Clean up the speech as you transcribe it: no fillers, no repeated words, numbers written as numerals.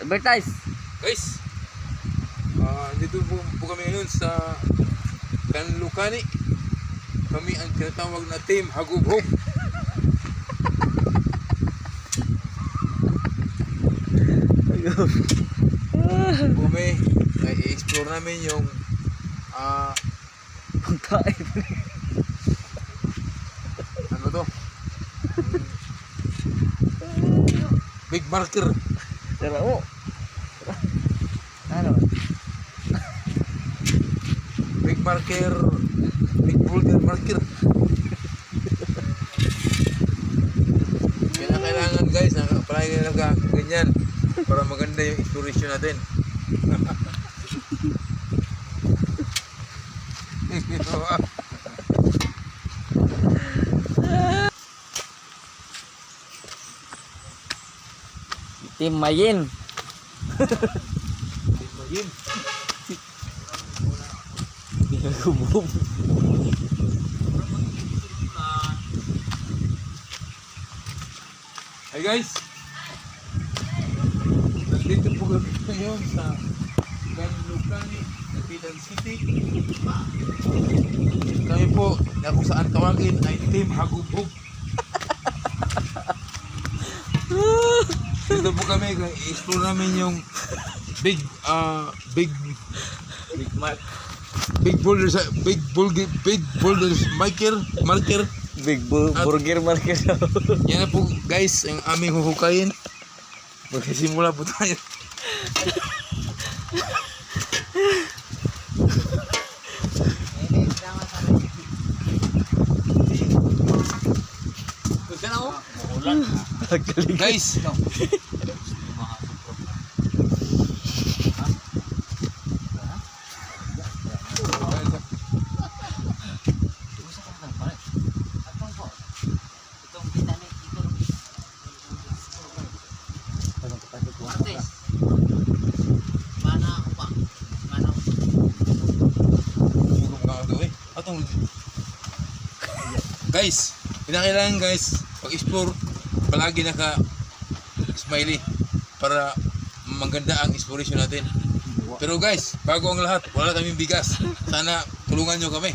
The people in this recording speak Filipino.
Advertise. Guys, dito po kami ngayon sa Kanlukani. Kami ang tinatawag na Team Hagubhob. Kami ay i-explore namin yung ano to? Big marker. Tara mo. Ano? Big marker. Big boulder marker. Kailangan guys, palagi na ganyan para maganda yung exploration natin. Team Mayin. Yun. Hagubhob. Hi guys, nandito po kami ngayon sa Kanlukani, Dapitan City. Kami po, na kung saan tawagin ay Team Hagubhob. Dito po kami, i-explore namin yung big boulders marker. Burger market. Yan na po guys, ang aming huhukayin. Magsisimula po tayo. Guys, guys, pinakailangan guys, pag-explore, palagi naka-smiley para maganda ang exploration natin. Pero guys, bago ang lahat, wala kaming bigas. Sana tulungan nyo kami.